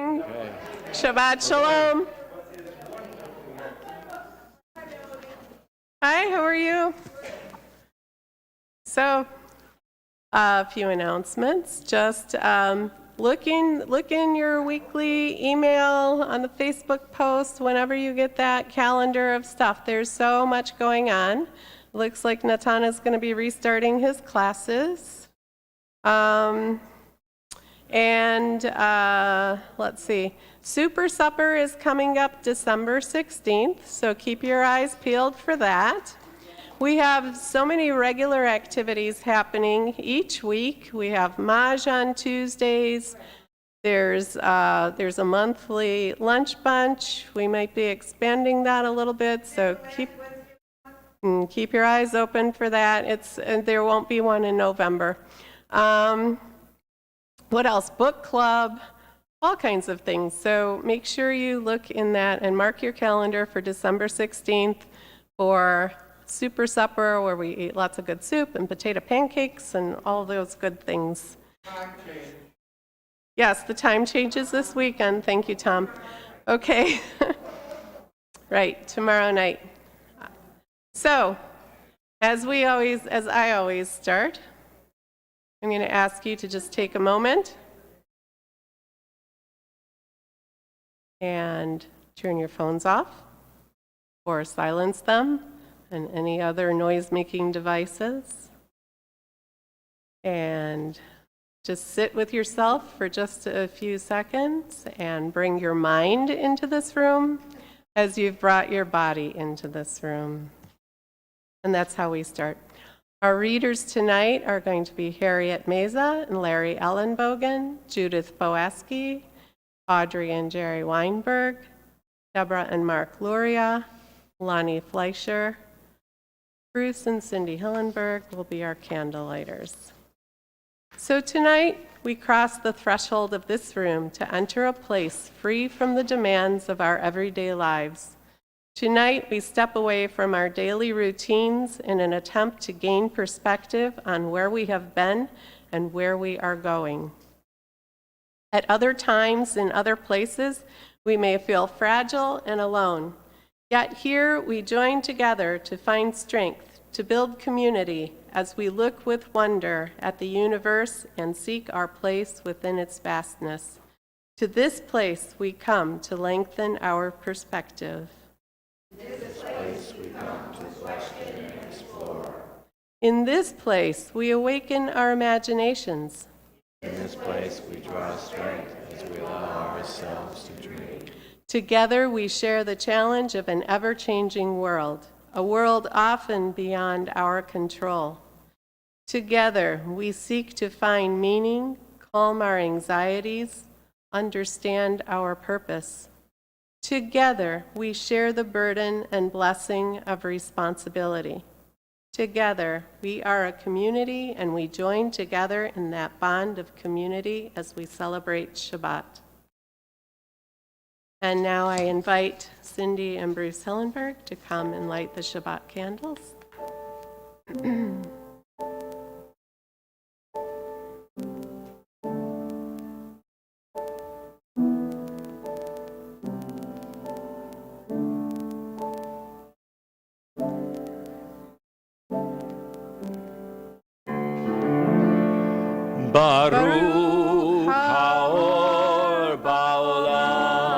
morning. Shabbat shalom. Hi, how are you? So, a few announcements. Just look in your weekly email, on the Facebook post, whenever you get that calendar of stuff. There's so much going on. Looks like Natan is going to be restarting his classes. Let's see. Super Supper is coming up December 16th, so keep your eyes peeled for that. We have so many regular activities happening each week. We have Maj on Tuesdays. There's a monthly lunch bunch. We might be expanding that a little bit, so keep your eyes open for that. There won't be one in November. What else? Book club, all kinds of things. So make sure you look in that and mark your calendar for December 16th for Super Supper, where we eat lots of good soup and potato pancakes and all those good things. Yes, the time changes this weekend. Thank you, Tom. Okay. Right, tomorrow night. So, as I always start, I'm going to ask you to just take a moment and turn your phones off or silence them and any other noise-making devices. And just sit with yourself for just a few seconds and bring your mind into this room as you've brought your body into this room. And that's how we start. Our readers tonight are going to be Harriet Meza and Larry Ellenbogen, Judith Boaski, Audrey and Jerry Weinberg, Deborah and Mark Luria, Lonnie Fleischer. Bruce and Cindy Hillenberg will be our candlelighters. So tonight, we cross the threshold of this room to enter a place free from the demands of our everyday lives. Tonight, we step away from our daily routines in an attempt to gain perspective on where we have been and where we are going. At other times, in other places, we may feel fragile and alone. Yet here, we join together to find strength, to build community as we look with wonder at the universe and seek our place within its vastness. To this place, we come to lengthen our perspective. This place we come to question and explore. In this place, we awaken our imaginations. In this place, we draw strength as we allow ourselves to dream. Together, we share the challenge of an ever-changing world, a world often beyond our control. Together, we seek to find meaning, calm our anxieties, understand our purpose. Together, we share the burden and blessing of responsibility. Together, we are a community, and we join together in that bond of community as we celebrate Shabbat. And now I invite Cindy and Bruce Hillenberg to come and light the Shabbat candles. Baruch Haor Ba'olam,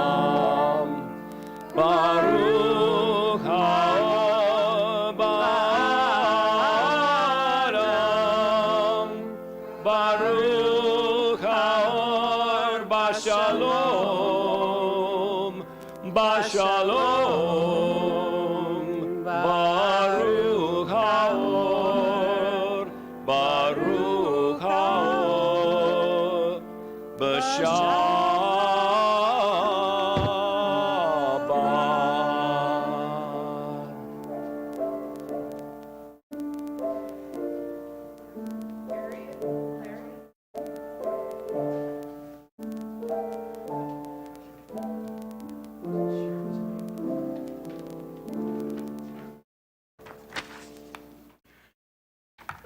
Baruch Haor Ba'aram, Baruch Haor Ba'Shalom, Ba'Shalom, Baruch Haor, Baruch Haor, B'Shabbat.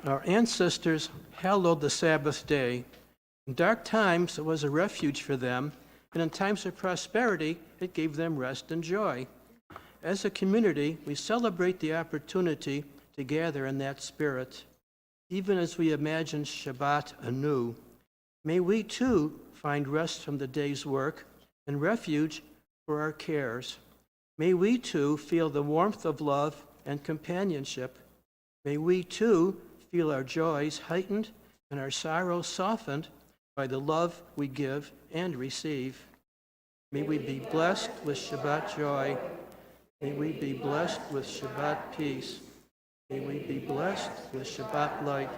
Our ancestors hallowed the Sabbath day. In dark times, it was a refuge for them and in times of prosperity, it gave them rest and joy. As a community, we celebrate the opportunity to gather in that spirit. Even as we imagine Shabbat anew, may we too find rest from the day's work and refuge for our cares. May we too feel the warmth of love and companionship. May we too feel our joys heightened and our sorrows softened by the love we give and receive. May we be blessed with Shabbat joy. May we be blessed with Shabbat peace. May we be blessed with Shabbat light.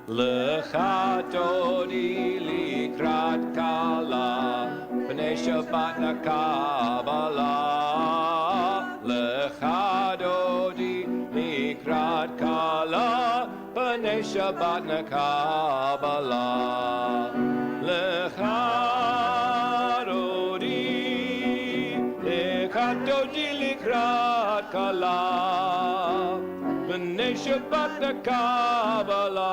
Lecha dodi likrat kala, b'nei Shabbat nakabala. Lecha dodi likrat kala, b'nei Shabbat nakabala. Lecha dodi likrat kala, b'nei Shabbat nakabala.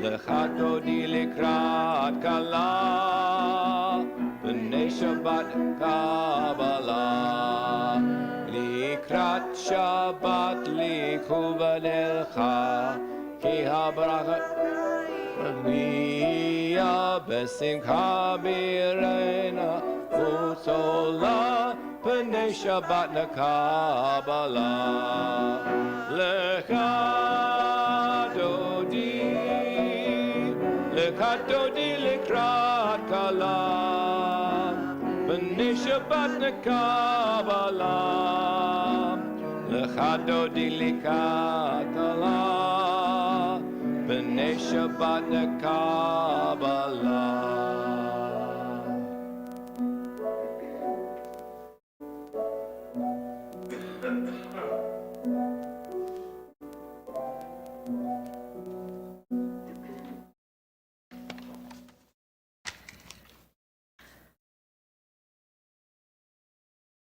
Lecha dodi likrat kala, b'nei Shabbat nakabala. Likrat Shabbat likhu v'nelcha, ki habracha miya besimcha birena utola, b'nei Shabbat nakabala. Lecha dodi likrat kala, b'nei Shabbat nakabala. Lecha dodi likrat kala, b'nei Shabbat nakabala.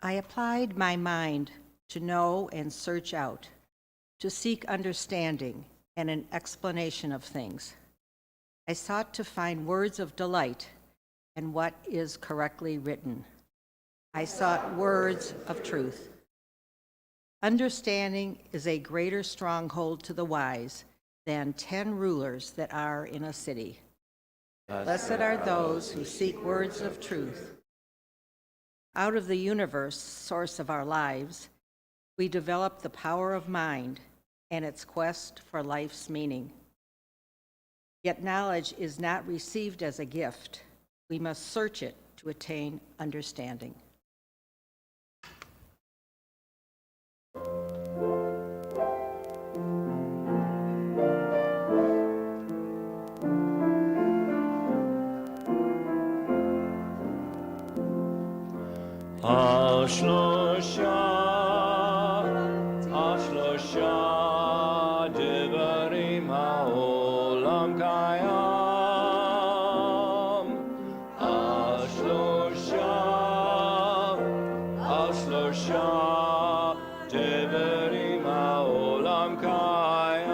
I applied my mind to know and search out, to seek understanding and an explanation of things. I sought to find words of delight and what is correctly written. I sought words of truth. Understanding is a greater stronghold to the wise than 10 rulers that are in a city. Blessed are those who seek words of truth. Out of the universe, source of our lives, we develop the power of mind and its quest for life's meaning. Yet knowledge is not received as a gift. We must search it to attain understanding. השלושה דברים העולם קיים. השלושה דברים העולם קיים.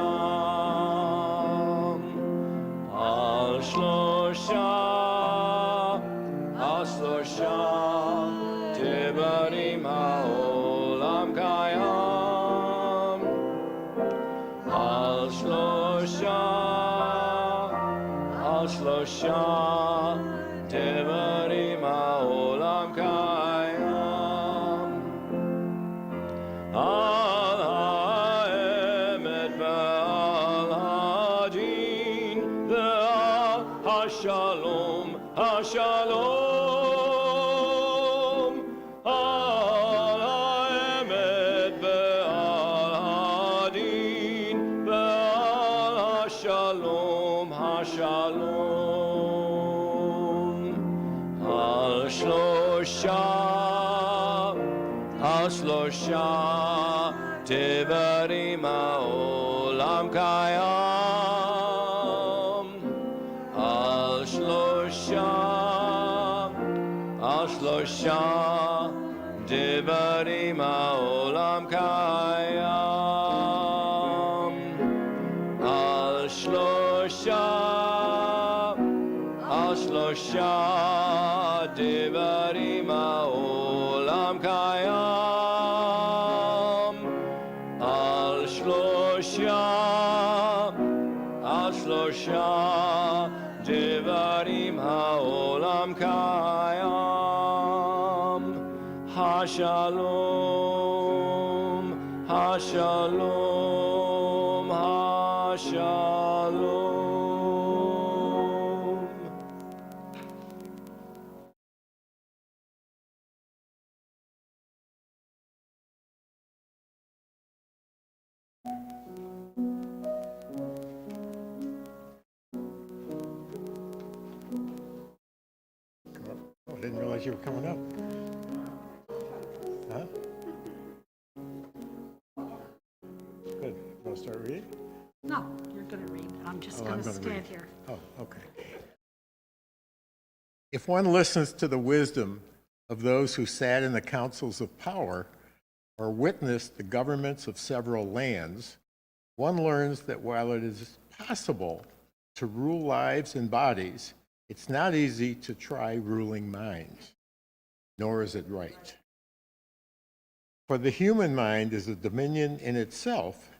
השלושה דברים העולם קיים. השלושה דברים העולם קיים. על האמת ועל הדין ועל השלום, השלום. על האמת ועל הדין ועל השלום, השלום. השלושה דברים העולם קיים. שלושה דברים העולם קיים. על שלושה דברים העולם קיים. על שלושה דברים העולם קיים. השלום, השלום, השלום. Oh, I didn't realize you were coming up. Huh? Good. Want to start reading? No, you're going to read. I'm just Oh, going I'm to gonna stand read. here. Oh, okay. If one listens to the wisdom of those who sat in the councils of power or witnessed the governments of several lands, one learns that while it is possible to rule lives and bodies, it's not easy to try ruling minds, nor is it right. For the human mind is a dominion in itself,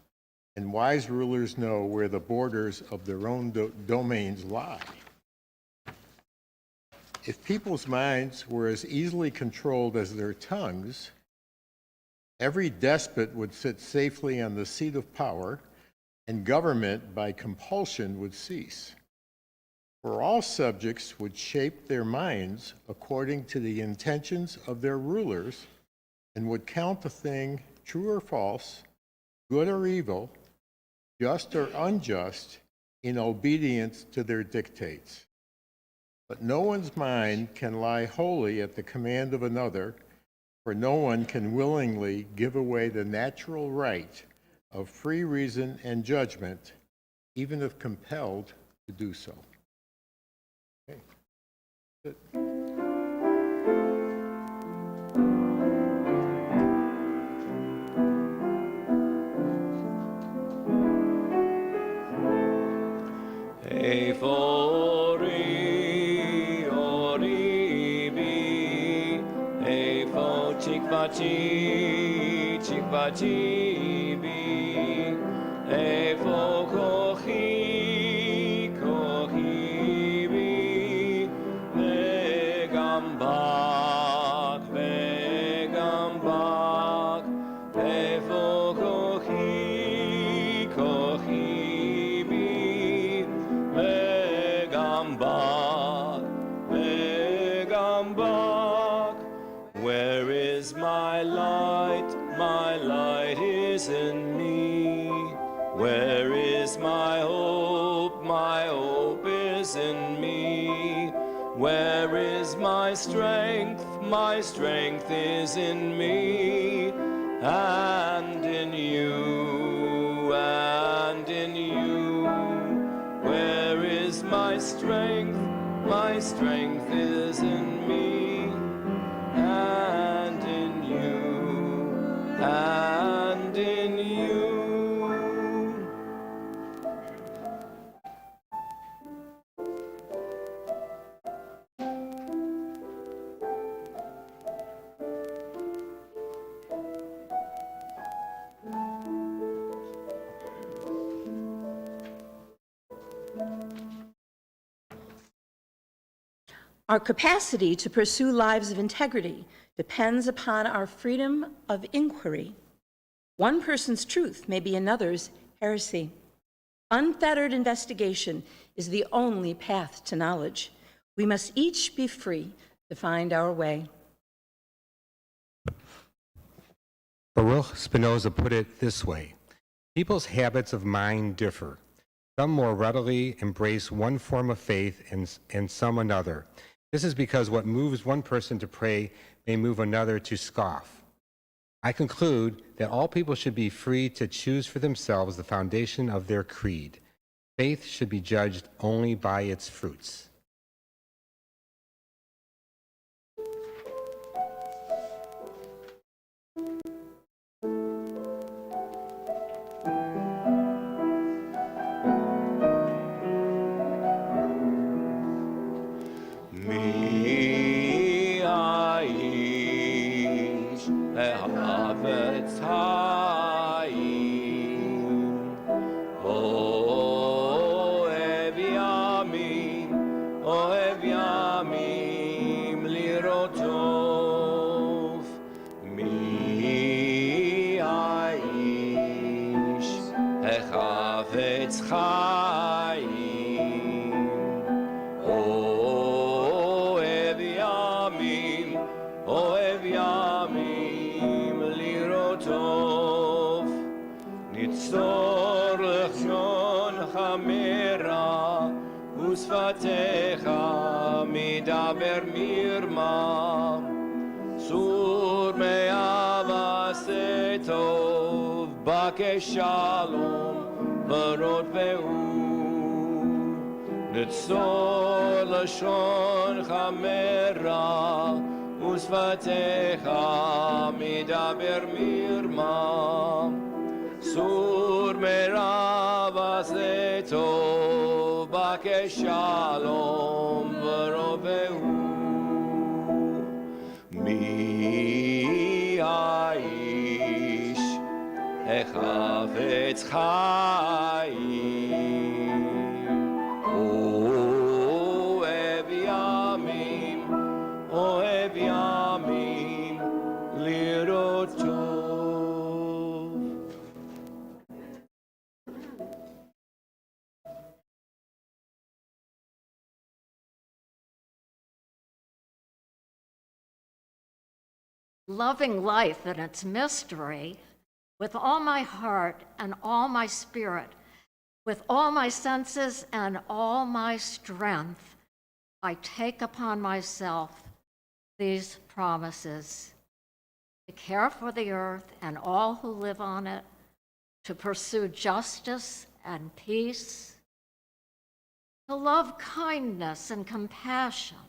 and wise rulers know where the borders of their own domains lie. If people's minds were as easily controlled as their tongues, every despot would sit safely on the seat of power, and government by compulsion would cease. For all subjects would shape their minds according to the intentions of their rulers, and would count a thing true or false, good or evil, just or unjust, in obedience to their dictates. But no one's mind can lie wholly at the command of another, for no one can willingly give away the natural right of free reason and judgment, even if compelled to do so. Okay. Good. תקוותי בי, איפה כוחי, כוחי בי, וגם בך, וגם בך, איפה כוחי, כוחי בי, וגם בך, וגם בך. Where is my light? My light is in me. Where is my hope? My hope is in me. Where is my strength? My strength is in me. And in you, and in you. Where is my strength? My strength is in me. And in you, and in you. Our capacity to pursue lives of integrity depends upon our freedom of inquiry. One person's truth may be another's heresy. Unfettered investigation is the only path to knowledge. We must each be free to find our way. Baruch Spinoza put it this way: people's habits of mind differ. Some more readily embrace one form of faith and some another. This is because what moves one person to pray may move another to scoff. I conclude that all people should be free to choose for themselves the foundation of their creed. Faith should be judged only by its fruits. אוהב ימים לראות טוב, נצור לשונך מרע, ושפתיך מדבר מרמה. צור מעשה טוב, בקש שלום, ברot והוא. נצור לשונך מרע, ושפתיך מדבר מרמה. צור מרע ועשה טוב, בקש שלום, ברot והוא. מי האיש החפץ חיים, אוהב ימים לראות טוב. Loving life and its mystery with all my heart and all my spirit, with all my senses and all my strength, I take upon myself these promises: to care for the earth and all who live on it, to pursue justice and peace, to love kindness and compassion.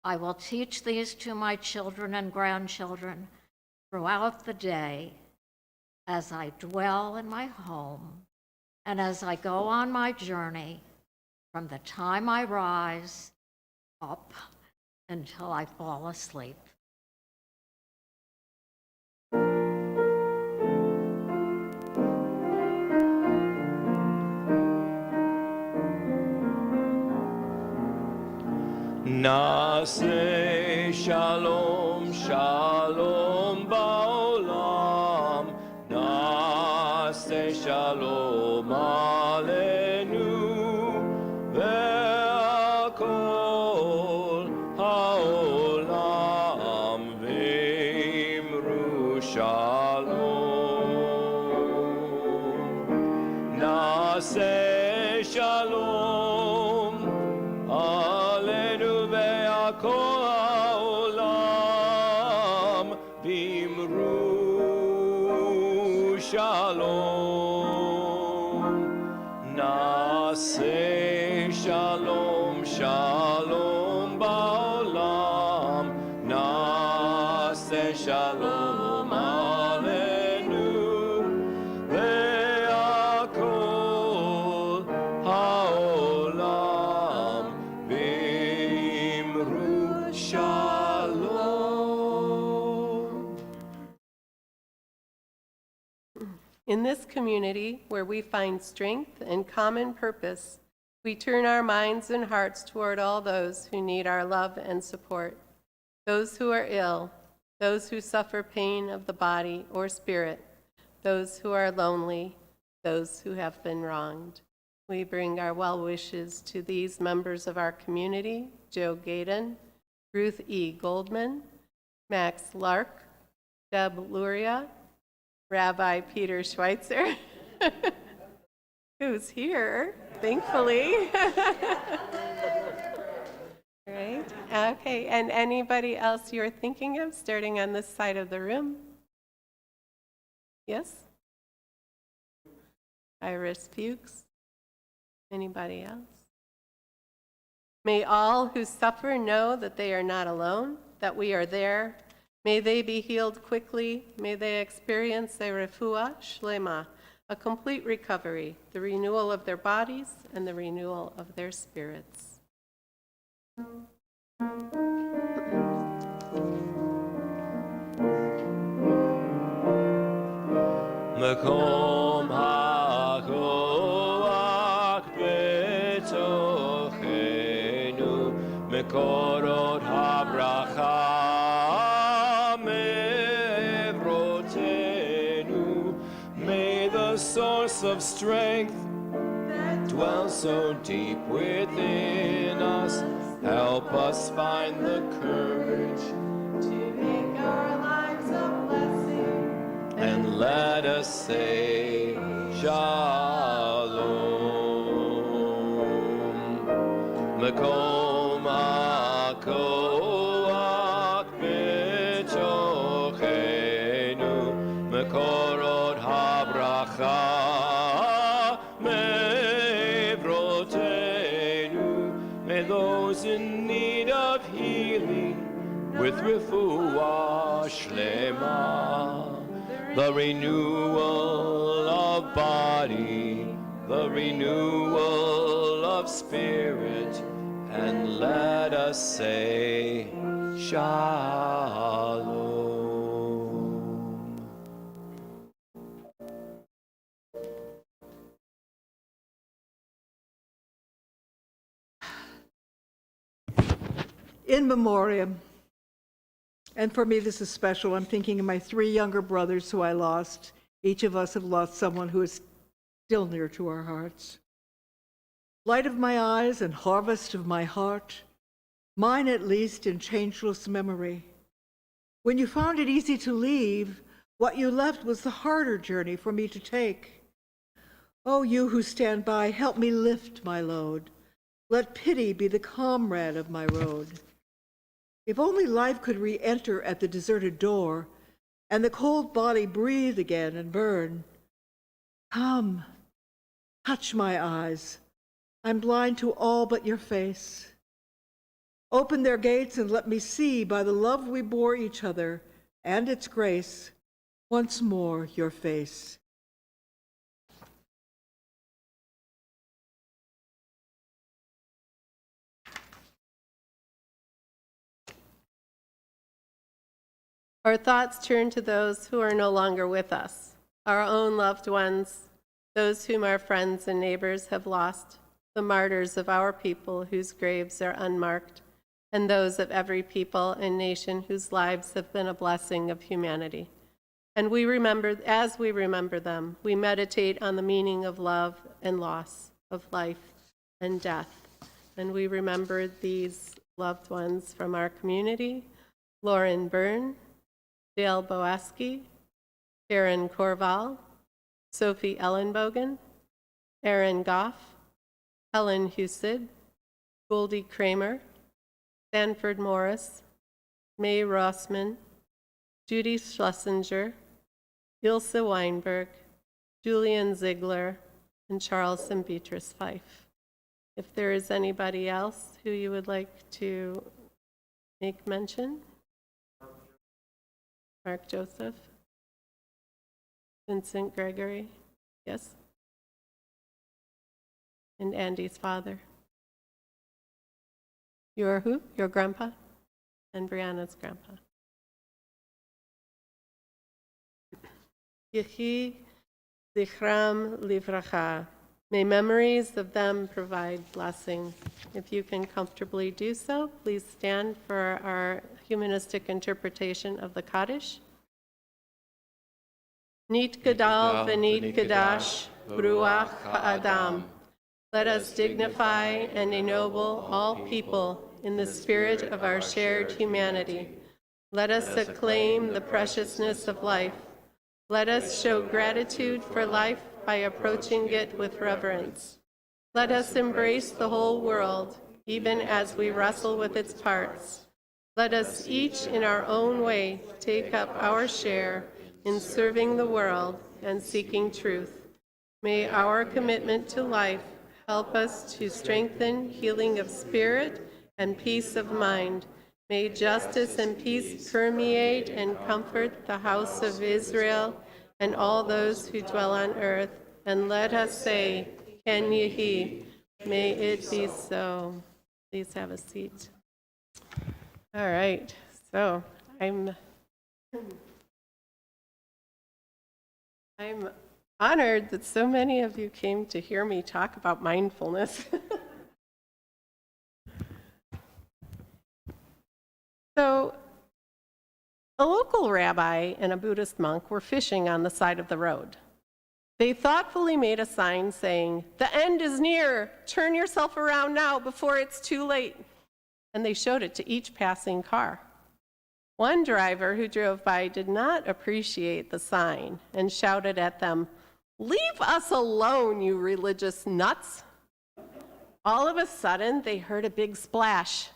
I will teach these to my children and grandchildren throughout the day as I dwell in my home and as I go on my journey from the time I rise up until I fall asleep. נעשה שלום שלום בעולם, נעשה שלום עלינו ועל כל העולם, ואמרו שלום. נעשה שלום עלינו ועל כל העולם, ואמרו שלום. נעשה שלום שלום בעולם, נעשה שלום עלינו ועל כל העולם, ואמרו שלום. In this community, where we find strength and common purpose, we turn our minds and hearts toward all those who need our love and support, those who are ill, those who suffer pain of the body or spirit, those who are lonely, those who have been wronged. We bring our well wishes to these members of our community: Joe Gaydon, Ruth E. Goldman, Max Lark, Deb Luria, Rabbi Peter Schweitzer, who's here, thankfully. Right? Okay, and anybody else you're thinking of, starting on this side of the room? Yes? Iris Fuchs? Anybody else? May all who suffer know that they are not alone, that we are there. May they be healed quickly. May they experience a refuah shlema, a complete recovery, the renewal of their bodies and the renewal of their spirits. מקום הכוח בתוכנו, מקורות הברכה מעברותינו. May the source of strength dwell so deep within us. Help us find the courage To make our lives a blessing. and let us say Shalom. Makom HaKoach b'tochenu, Makorot HaBracha me'vrotenu. May those in need of healing with refuah shlema, the renewal of body, the renewal of spirit, and let us say Shalom. In memoriam. And for me, this is special. I'm thinking of my 3 younger brothers who I lost. Each of us have lost someone who is still near to our hearts. Light of my eyes and harvest of my heart, mine at least in changeless memory. When you found it easy to leave, what you left was the harder journey for me to take. Oh, you who stand by, help me lift my load. Let pity be the comrade of my road. If only life could re-enter at the deserted door, and the cold body breathe again and burn. Come, touch my eyes. I'm blind to all but your face. Open their gates and let me see by the love we bore each other and its grace, once more your face. Our thoughts turn to those who are no longer with us, our own loved ones, those whom our friends and neighbors have lost, the martyrs of our people whose graves are unmarked, and those of every people and nation whose lives have been a blessing of humanity. And we remember, as we remember them, we meditate on the meaning of love and loss, of life and death. And we remember these loved ones from our community: Lauren Byrne, Dale Boaski, Karen Corval, Sophie Ellenbogen, Aaron Goff, Helen Husid, Goldie Kramer, Sanford Morris, May Rossman, Judy Schlesinger, Ilse Weinberg, Julian Ziegler, and Charles and Beatrice Fife. If there is anybody else who you would like to make mention? Mark Joseph, Vincent Gregory, yes? And Andy's father. Your who? Your grandpa? And Brianna's grandpa. Yehi zichram livracha. May memories of them provide blessing. If you can comfortably do so, please stand for our humanistic interpretation of the Kaddish. Nit gadal v'nit gadash, bruach ha'adam. Let us dignify and ennoble all people in the spirit of our shared humanity. Let us acclaim the preciousness of life. Let us show gratitude for life by approaching it with reverence. Let us embrace the whole world, even as we wrestle with its parts. Let us each in our own way take up our share in serving the world and seeking truth. May our commitment to life help us to strengthen healing of spirit and peace of mind. May justice and peace permeate and comfort the house of Israel and all those who dwell on earth. And let us say, Ken Yehi, may it be so. Please have a seat. All right, so I'm honored that so many of you came to hear me talk about mindfulness. So, a local rabbi and a Buddhist monk were fishing on the side of the road. They thoughtfully made a sign saying, "The end is near. Turn yourself around now before it's too late." And they showed it to each passing car. One driver who drove by did not appreciate the sign and shouted at them, "Leave us alone, you religious nuts." All of a sudden, they heard a big splash.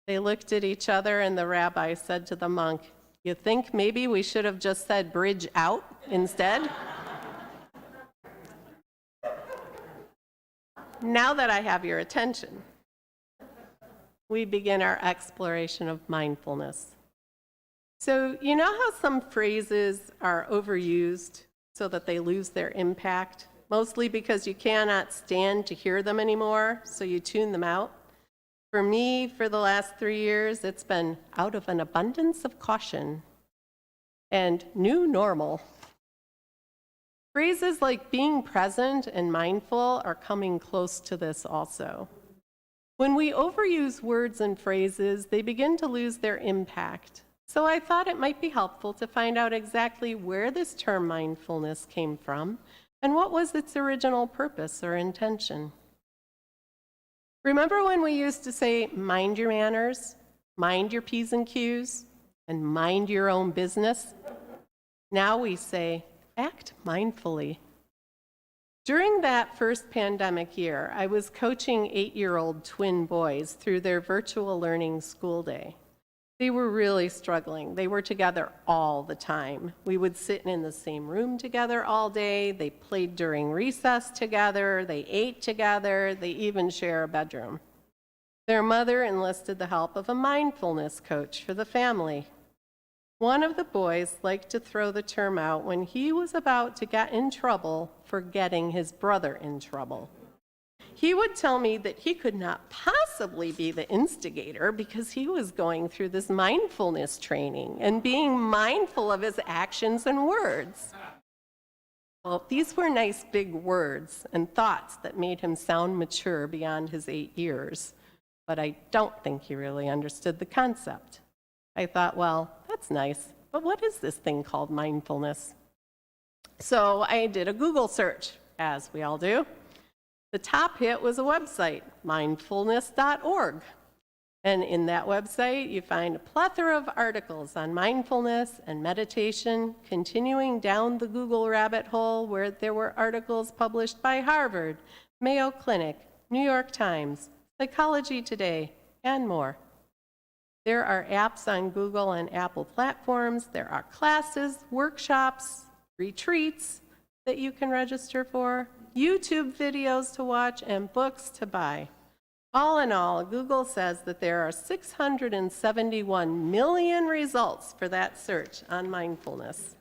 They looked at each other, and the rabbi said to the monk, "You think maybe we should have just said bridge out instead?" Now that I have your attention, we begin our exploration of mindfulness. So, you know how some phrases are overused so that they lose their impact, mostly because you cannot stand to hear them anymore, so you tune them out? For me, for the last 3 years, it's been out of an abundance of caution and new normal. Phrases like being present and mindful are coming close to this also. When we overuse words and phrases, they begin to lose their impact. So I thought it might be helpful to find out exactly where this term mindfulness came from and what was its original purpose or intention. Remember when we used to say, mind your manners, mind your P's and Q's, and mind your own business? Now we say, act mindfully. During that first pandemic year, I was coaching 8-year-old twin boys through their virtual learning school day. They were really struggling. They were together all the time. We would sit in the same room together all day. They played during recess together. They ate together. They even share a bedroom. Their mother enlisted the help of a mindfulness coach for the family. One of the boys liked to throw the term out when he was about to get in trouble for getting his brother in trouble. He would tell me that he could not possibly be the instigator because he was going through this mindfulness training and being mindful of his actions and words. Well, these were nice big words and thoughts that made him sound mature beyond his 8 years, but I don't think he really understood the concept. I thought, well, that's nice, but what is this thing called mindfulness? So I did a Google search, as we all do. The top hit was a website, mindfulness.org. And in that website, you find a plethora of articles on mindfulness and meditation, continuing down the Google rabbit hole where there were articles published by Harvard, Mayo Clinic, New York Times, Psychology Today, and more. There are apps on Google and Apple platforms. There are classes, workshops, retreats that you can register for, YouTube videos to watch, and books to buy. All in all, Google says that there are 671 million results for that search on mindfulness.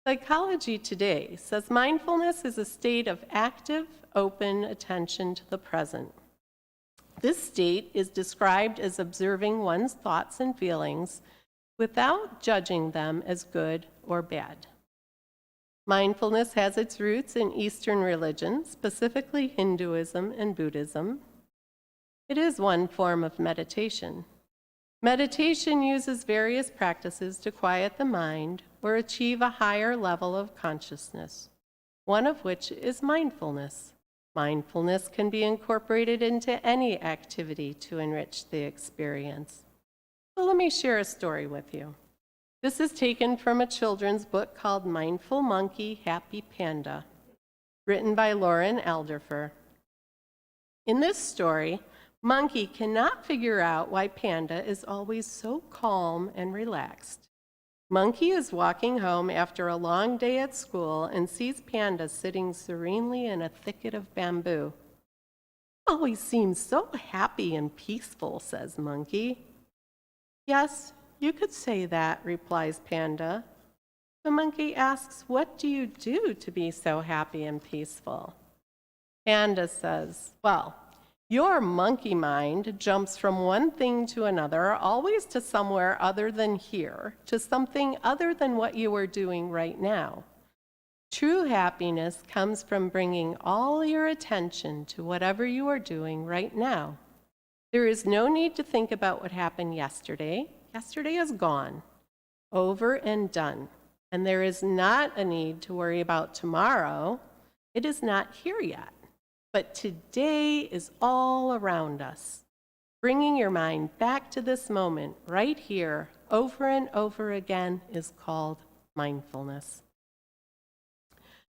Psychology Today says mindfulness is a state of active, open attention to the present. This state is described as observing one's thoughts and feelings without judging them as good or bad. Mindfulness has its roots in Eastern religions, specifically Hinduism and Buddhism. It is one form of meditation. Meditation uses various practices to quiet the mind or achieve a higher level of consciousness, one of which is mindfulness. Mindfulness can be incorporated into any activity to enrich the experience. So let me share a story with you. This is taken from a children's book called Mindful Monkey, Happy Panda, written by Lauren Alderfer. In this story, Monkey cannot figure out why Panda is always so calm and relaxed. Monkey is walking home after a long day at school and sees Panda sitting serenely in a thicket of bamboo. "Always seems so happy and peaceful," says Monkey. "Yes, you could say that," replies Panda. The monkey asks, "What do you do to be so happy and peaceful?" Panda says, "Well, your monkey mind jumps from one thing to another, always to somewhere other than here, to something other than what you are doing right now. True happiness comes from bringing all your attention to whatever you are doing right now. There is no need to think about what happened yesterday. Yesterday is gone, over and done. And there is not a need to worry about tomorrow. It is not here yet. But today is all around us. Bringing your mind back to this moment right here over and over again is called mindfulness.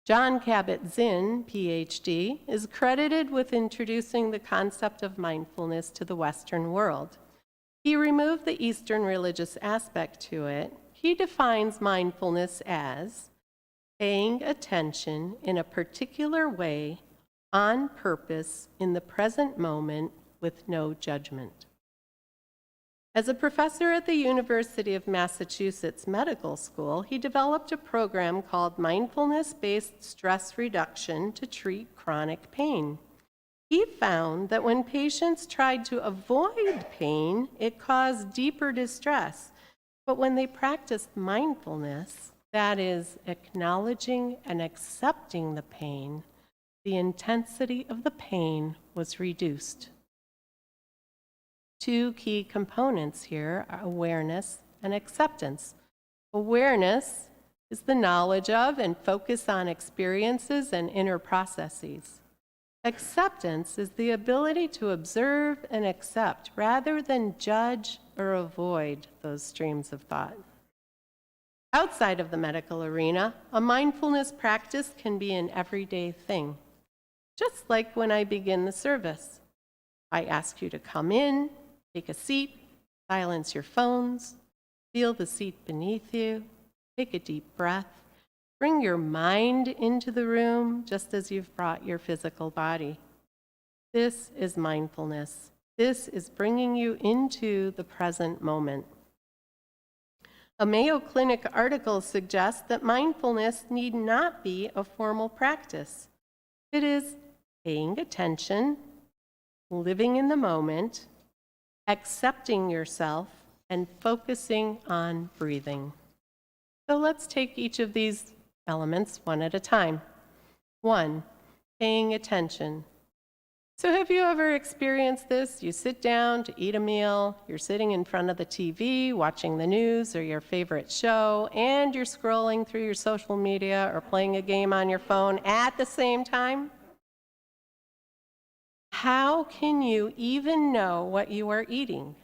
John Kabat-Zinn, PhD, is credited with introducing the concept of mindfulness to the Western world. He removed the Eastern religious aspect to it. He defines mindfulness as paying attention in a particular way, on purpose, in the present moment, with no judgment. As a professor at the University of Massachusetts Medical School, he developed a program called Mindfulness-Based Stress Reduction to treat chronic pain. He found that when patients tried to avoid pain, it caused deeper distress. But when they practiced mindfulness, that is, acknowledging and accepting the pain, the intensity of the pain was reduced. Two key components here are awareness and acceptance. Awareness is the knowledge of and focus on experiences and inner processes. Acceptance is the ability to observe and accept rather than judge or avoid those streams of thought. Outside of the medical arena, a mindfulness practice can be an everyday thing. Just like when I begin the service, I ask you to come in, take a seat, silence your phones, feel the seat beneath you, take a deep breath, bring your mind into the room just as you've brought your physical body. This is mindfulness. This is bringing you into the present moment. A Mayo Clinic article suggests that mindfulness need not be a formal practice. It is paying attention, living in the moment, accepting yourself, and focusing on breathing. So let's take each of these elements one at a time. 1, paying attention. So have you ever experienced this? You sit down to eat a meal, you're sitting in front of the TV, watching the news or your favorite show, and you're scrolling through your social media or playing a game on your phone at the same time? How can you even know what you are eating?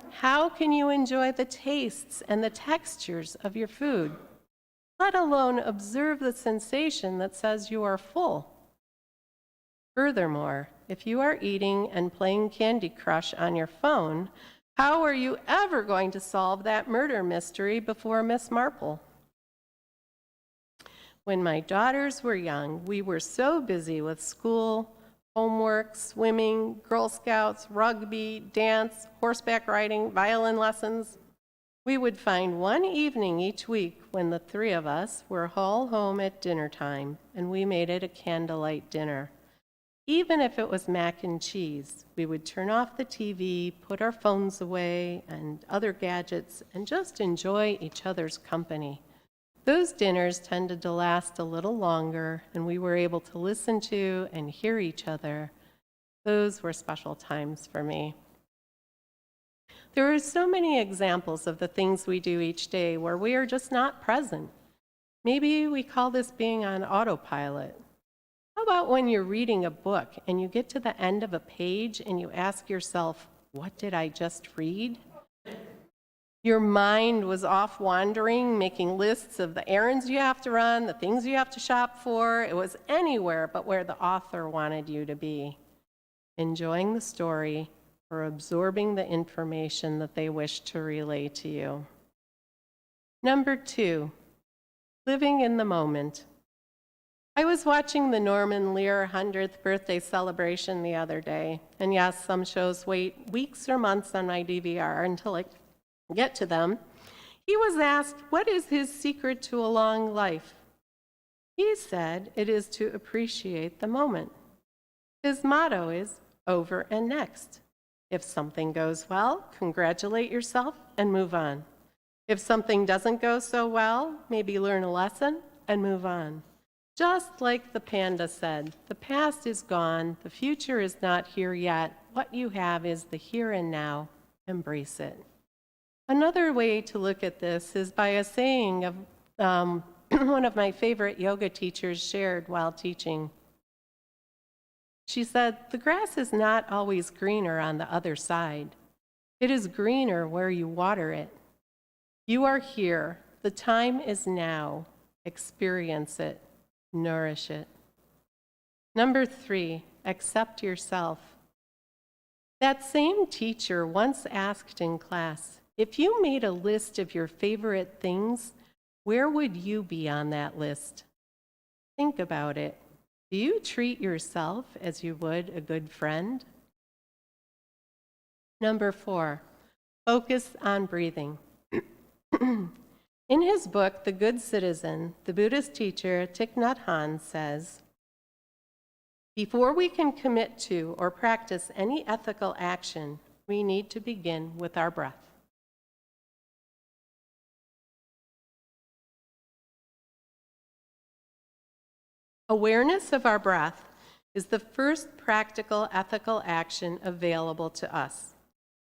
How can you enjoy the tastes and the textures of your food, let alone observe the sensation that says you are full? Furthermore, if you are eating and playing Candy Crush on your phone, how are you ever going to solve that murder mystery before Miss Marple? When my daughters were young, we were so busy with school, homework, swimming, Girl Scouts, rugby, dance, horseback riding, violin lessons. We would find one evening each week when the three of us were all home at dinner time, and we made it a candlelight dinner. Even if it was mac and cheese, we would turn off the TV, put our phones away and other gadgets, and just enjoy each other's company. Those dinners tended to last a little longer, and we were able to listen to and hear each other. Those were special times for me. There are so many examples of the things we do each day where we are just not present. Maybe we call this being on autopilot. How about when you're reading a book and you get to the end of a page and you ask yourself, what did I just read? Your mind was off wandering, making lists of the errands you have to run, the things you have to shop for. It was anywhere but where the author wanted you to be, enjoying the story or absorbing the information that they wish to relay to you. Number 2, living in the moment. I was watching the Norman Lear 100th birthday celebration the other day, and yes, some shows wait weeks or months on my DVR until I get to them. He was asked, what is his secret to a long life? He said it is to appreciate the moment. His motto is over and next. If something goes well, congratulate yourself and move on. If something doesn't go so well, maybe learn a lesson and move on. Just like the panda said, the past is gone, the future is not here yet. What you have is the here and now. Embrace it. Another way to look at this is by a saying of one of my favorite yoga teachers shared while teaching. She said, "The grass is not always greener on the other side. It is greener where you water it. You are here. The time is now. Experience it. Nourish it." Number 3, accept yourself. That same teacher once asked in class, if you made a list of your favorite things, where would you be on that list? Think about it. Do you treat yourself as you would a good friend? Number 4, focus on breathing. In his book, The Good Citizen, the Buddhist teacher Thich Nhat Hanh says, before we can commit to or practice any ethical action, we need to begin with our breath. Awareness of our breath is the first practical ethical action available to us.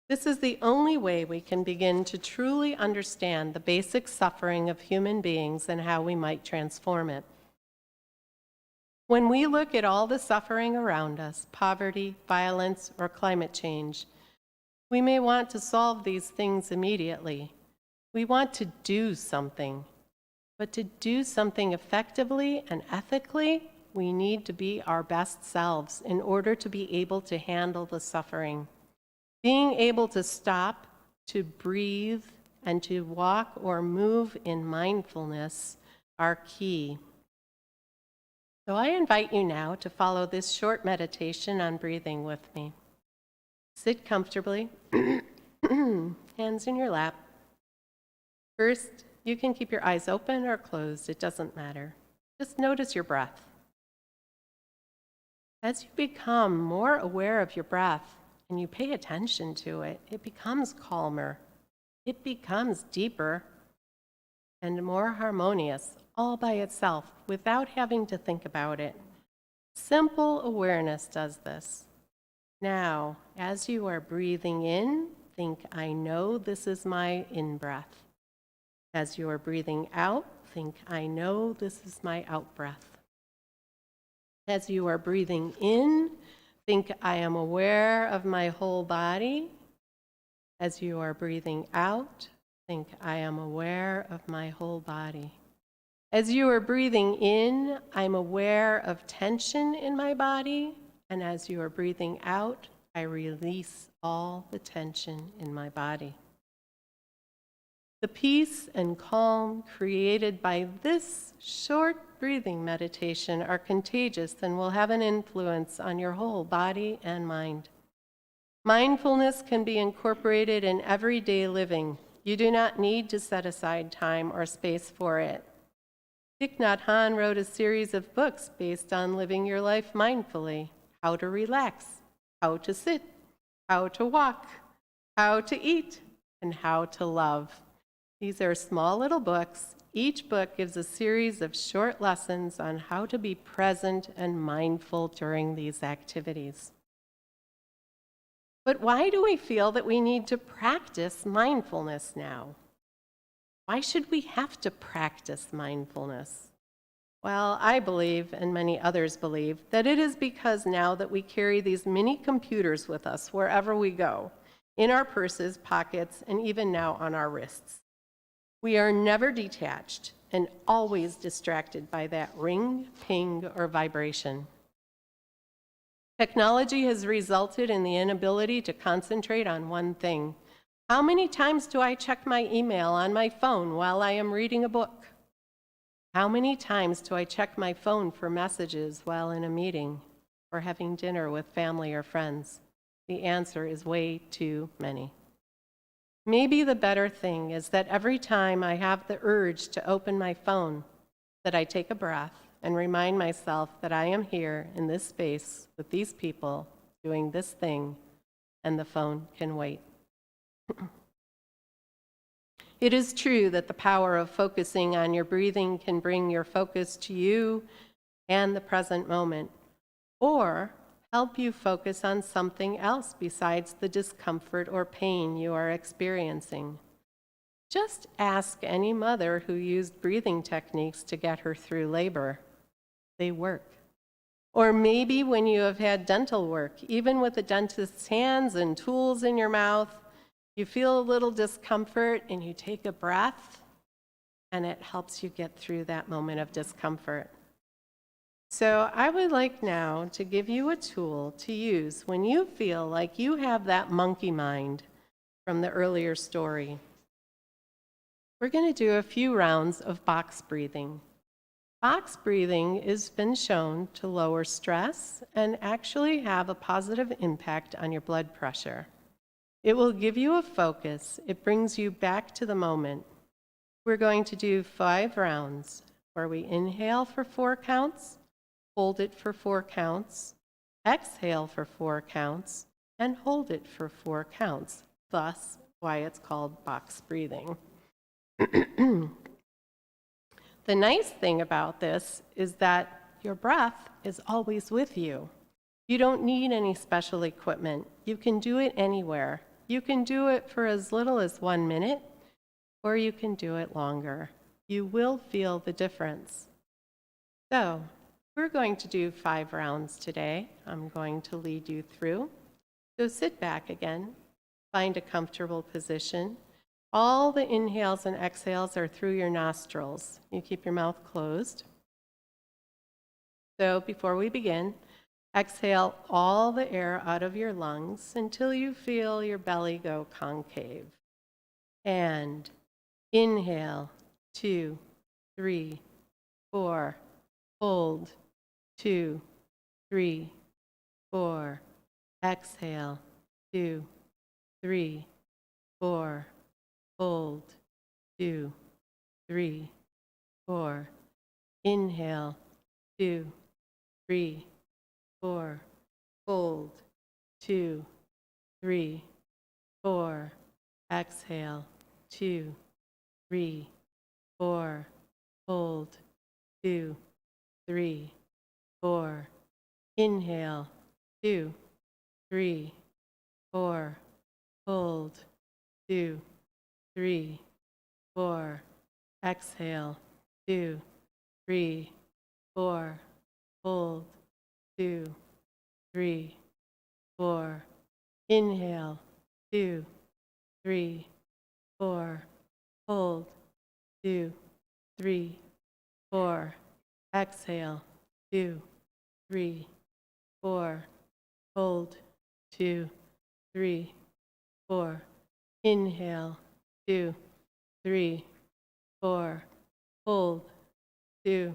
This is the only way we can begin to truly understand the basic suffering of human beings and how we might transform it. When we look at all the suffering around us, poverty, violence, or climate change, we may want to solve these things immediately. We want to do something. But to do something effectively and ethically, we need to be our best selves in order to be able to handle the suffering. Being able to stop, to breathe, and to walk or move in mindfulness are key. So I invite you now to follow this short meditation on breathing with me. Sit comfortably, hands in your lap. First, you can keep your eyes open or closed, it doesn't matter. Just notice your breath. As you become more aware of your breath and you pay attention to it, it becomes calmer, it becomes deeper and more harmonious all by itself without having to think about it. Simple awareness does this. Now, as you are breathing in, think, I know this is my in-breath. As you are breathing out, think, I know this is my out-breath. As you are breathing in, think, I am aware of my whole body. As you are breathing out, think, I am aware of my whole body. As you are breathing in, I'm aware of tension in my body. And as you are breathing out, I release all the tension in my body. The peace and calm created by this short breathing meditation are contagious and will have an influence on your whole body and mind. Mindfulness can be incorporated in everyday living. You do not need to set aside time or space for it. Thich Nhat Hanh wrote a series of books based on living your life mindfully: how to relax, how to sit, how to walk, how to eat, and how to love. These are small little books. Each book gives a series of short lessons on how to be present and mindful during these activities. But why do we feel that we need to practice mindfulness now? Why should we have to practice mindfulness? Well, I believe, and many others believe, that it is because now that we carry these mini computers with us wherever we go, in our purses, pockets, and even now on our wrists. We are never detached and always distracted by that ring, ping, or vibration. Technology has resulted in the inability to concentrate on one thing. How many times do I check my email on my phone while I am reading a book? How many times do I check my phone for messages while in a meeting or having dinner with family or friends? The answer is way too many. Maybe the better thing is that every time I have the urge to open my phone, that I take a breath and remind myself that I am here in this space with these people doing this thing, and the phone can wait. It is true that the power of focusing on your breathing can bring your focus to you and the present moment, or help you focus on something else besides the discomfort or pain you are experiencing. Just ask any mother who used breathing techniques to get her through labor. They work. Or maybe when you have had dental work, even with a dentist's hands and tools in your mouth, you feel a little discomfort and you take a breath, and it helps you get through that moment of discomfort. So I would like now to give you a tool to use when you feel like you have that monkey mind from the earlier story. We're going to do a few rounds of box breathing. Box breathing has been shown to lower stress and actually have a positive impact on your blood pressure. It will give you a focus. It brings you back to the moment. We're going to do 5 rounds where we inhale for 4 counts, hold it for 4 counts, exhale for 4 counts, and hold it for 4 counts. Thus, why it's called box breathing. The nice thing about this is that your breath is always with you. You don't need any special equipment. You can do it anywhere. You can do it for as little as 1 minute, or you can do it longer. You will feel the difference. So, we're going to do 5 rounds today. I'm going to lead you through. So sit back again, find a comfortable position. All the inhales and exhales are through your nostrils. You keep your mouth closed. So before we begin, exhale all the air out of your lungs until you feel your belly go concave. And inhale, 2, 3, 4, hold, 2, 3, 4, exhale, 2, 3, 4, hold, 2, 3, 4. Inhale, 2, 3, 4. Hold, 2, 3, 4. Exhale, 2, 3, 4. Hold, 2, 3, 4. Inhale, 2, 3, 4. Hold, 2, 3, 4. Exhale, 2, 3, 4. Hold, 2, 3, 4. Inhale, 2, 3, 4. Hold, 2, 3, 4. Exhale, 2, 3, 4. Hold, 2, 3, 4. Inhale, 2, 3, 4. Hold, 2,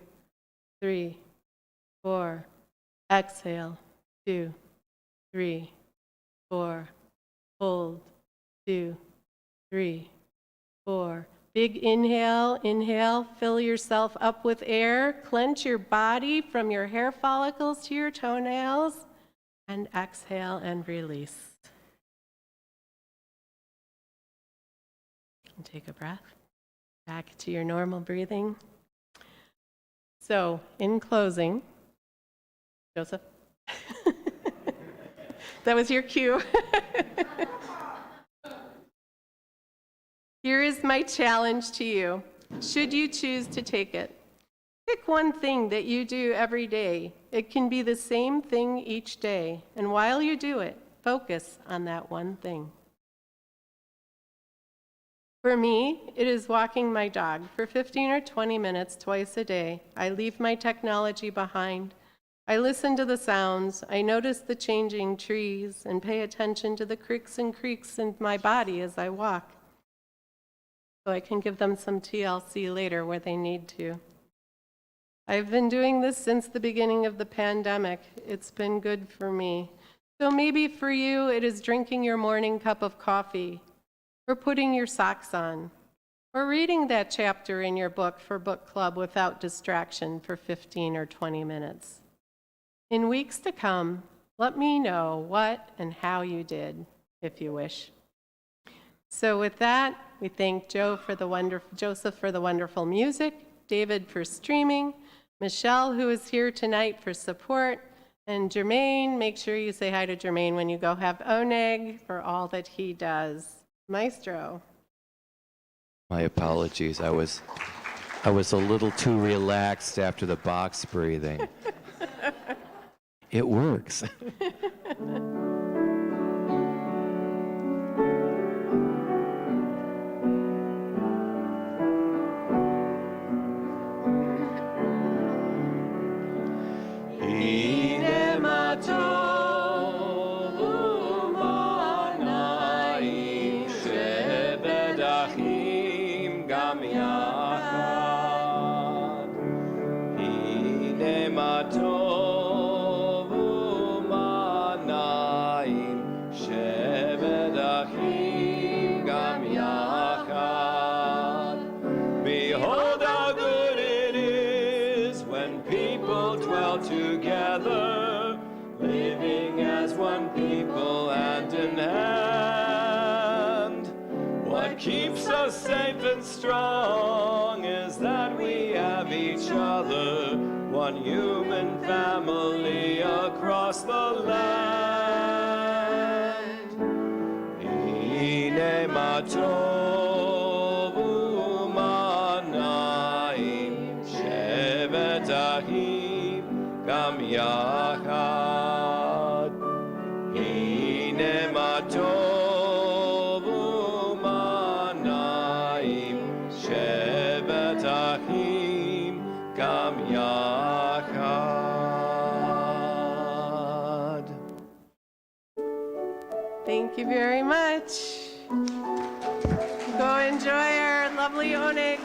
3, 4. Exhale, 2, 3, 4. Hold, 2, 3, 4. Big inhale, inhale, fill yourself up with air, clench your body from your hair follicles to your toenails, and exhale and release. And take a breath back to your normal breathing. So, in closing, Joseph, that was your cue. Here is my challenge to you, should you choose to take it. Pick one thing that you do every day. It can be the same thing each day, and while you do it, focus on that one thing. For me, it is walking my dog for 15 or 20 minutes twice a day. I leave my technology behind. I listen to the sounds. I notice the changing trees and pay attention to the creaks and creaks in my body as I walk. So I can give them some TLC later where they need to. I've been doing this since the beginning of the pandemic. It's been good for me. So maybe for you, it is drinking your morning cup of coffee, or putting your socks on, or reading that chapter in your book for book club without distraction for 15 or 20 minutes. In weeks to come, let me know what and how you did, if you wish. So with that, we thank Joseph for the wonderful music, David for streaming, Michelle, who is here tonight for support, and Jermaine. Make sure you say hi to Jermaine when you go have Oneg for all that he does. Maestro. My apologies. I was a little too relaxed after the box breathing. It works. Behold how good it is when people dwell together, living as one people, hand in hand. What keeps us safe and strong is that we have each other, one human family across the land. Hine ma tovu manaim, shevet achim gam yachad. Hine ma tovu manaim, shevet achim gam yachad. Thank you very much. Go enjoy our lovely oneg.